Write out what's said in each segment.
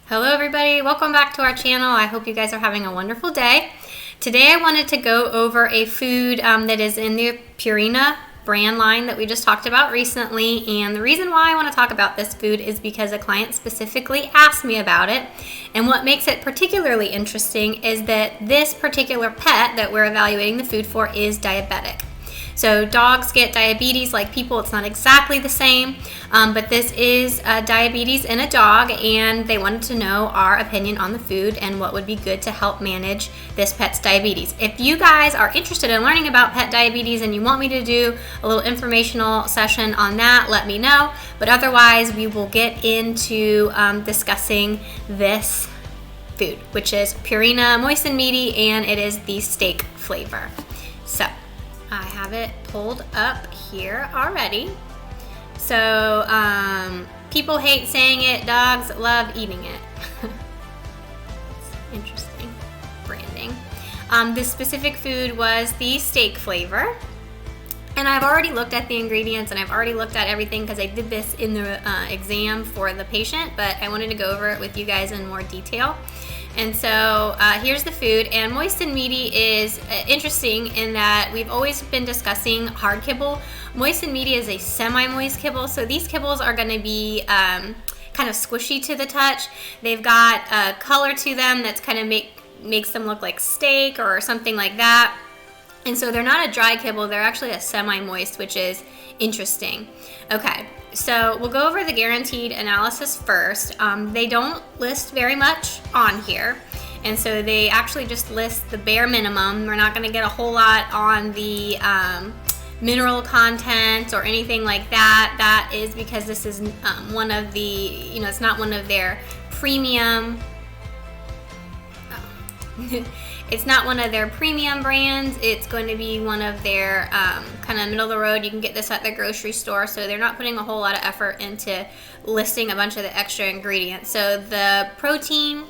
Hello everybody, welcome back to our channel. I hope you guys are having a wonderful day. Today I wanted to go over a food that is in the Purina brand line that we just talked about recently, and the reason why I want to talk about this food is because a client specifically asked me about it, and what makes it particularly interesting is that this particular pet that we're evaluating the food for is diabetic. So dogs get diabetes like people. It's not exactly the same, but this is diabetes in a dog, and they wanted to know our opinion on the food and what would be good to help manage this pet's diabetes. If you guys are interested in learning about pet diabetes and you want me to do a little informational session on that, let me know. But otherwise, we will get into discussing this food, which is Purina Moist and Meaty, and it is the steak flavor. So I have it pulled up here already. So people hate saying it, dogs love eating it. It's interesting branding. This specific food was the steak flavor. And I've already looked at the ingredients and I've already looked at everything because I did this in the exam for the patient, but I wanted to go over it with you guys in more detail. And so here's the food, and Moist and Meaty is interesting in that we've always been discussing hard kibble. Moist and Meaty is a semi-moist kibble, so these kibbles are going to be kind of squishy to the touch. They've got a color to them that's kind of makes them look like steak or something like that. And so they're not a dry kibble, they're actually a semi-moist, which is interesting. Okay, so we'll go over the guaranteed analysis first. They don't list very much on here, and so they actually just list the bare minimum. We're not going to get a whole lot on the mineral content or anything like that. That is because this is one of the, it's not one of their premium. It's not one of their premium brands. It's going to be one of their kind of middle of the road. You can get this at the grocery store, so they're not putting a whole lot of effort into listing a bunch of the extra ingredients. So the protein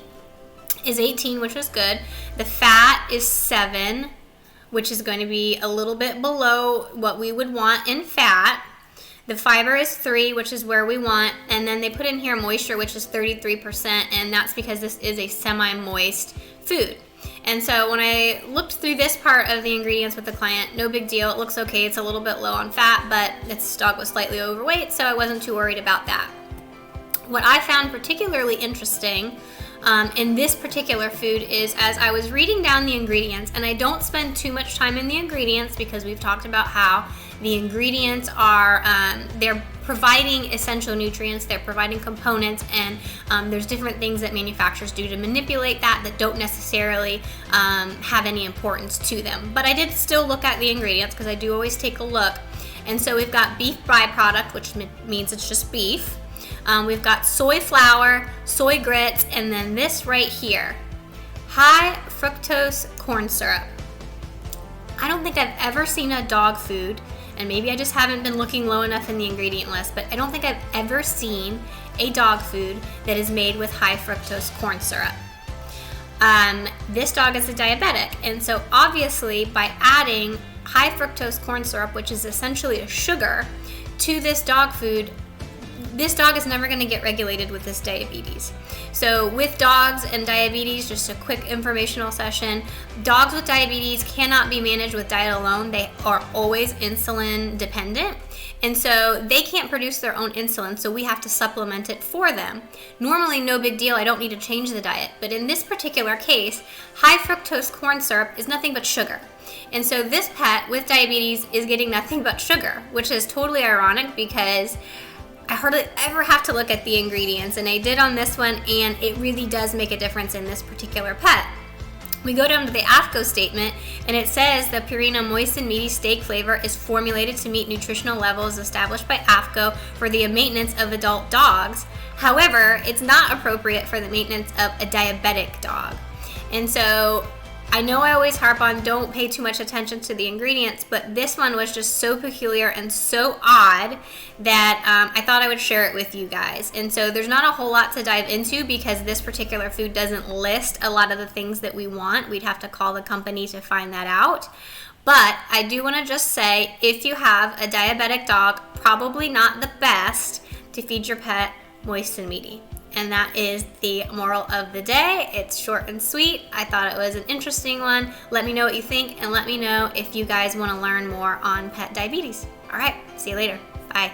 is 18, which is good. The fat is 7, which is going to be a little bit below what we would want in fat. The fiber is 3, which is where we want, and then they put in here moisture, which is 33%, and that's because this is a semi-moist food. And so when I looked through this part of the ingredients with the client, no big deal. It looks okay. It's a little bit low on fat, but this dog was slightly overweight, so I wasn't too worried about that. What I found particularly interesting in this particular food is, as I was reading down the ingredients, and I don't spend too much time in the ingredients because we've talked about how the ingredients are, they're providing essential nutrients, they're providing components, and there's different things that manufacturers do to manipulate that don't necessarily have any importance to them. But I did still look at the ingredients because I do always take a look. And so we've got beef byproduct, which means it's just beef. We've got soy flour, soy grits, and then this right here, high fructose corn syrup. I don't think I've ever seen a dog food, and maybe I just haven't been looking low enough in the ingredient list, but I don't think I've ever seen a dog food that is made with high fructose corn syrup. This dog is a diabetic, and so obviously by adding high fructose corn syrup, which is essentially a sugar, to this dog food, this dog is never going to get regulated with this diabetes. So with dogs and diabetes, just a quick informational session, dogs with diabetes cannot be managed with diet alone. They are always insulin dependent. And so they can't produce their own insulin, so we have to supplement it for them. Normally, no big deal, I don't need to change the diet. But in this particular case, high fructose corn syrup is nothing but sugar. And so this pet with diabetes is getting nothing but sugar, which is totally ironic because I hardly ever have to look at the ingredients, and I did on this one, and it really does make a difference in this particular pet. We go down to the AFCO statement, and it says the Purina Moist and Meaty steak flavor is formulated to meet nutritional levels established by AFCO for the maintenance of adult dogs. However, it's not appropriate for the maintenance of a diabetic dog. And so I know I always harp on don't pay too much attention to the ingredients, but this one was just so peculiar and so odd that I thought I would share it with you guys. And so there's not a whole lot to dive into because this particular food doesn't list a lot of the things that we want. We'd have to call the company to find that out. But I do want to just say, if you have a diabetic dog, probably not the best to feed your pet Moist and Meaty. And that is the moral of the day. It's short and sweet. I thought it was an interesting one. Let me know what you think, and let me know if you guys want to learn more on pet diabetes. All right, see you later. Bye.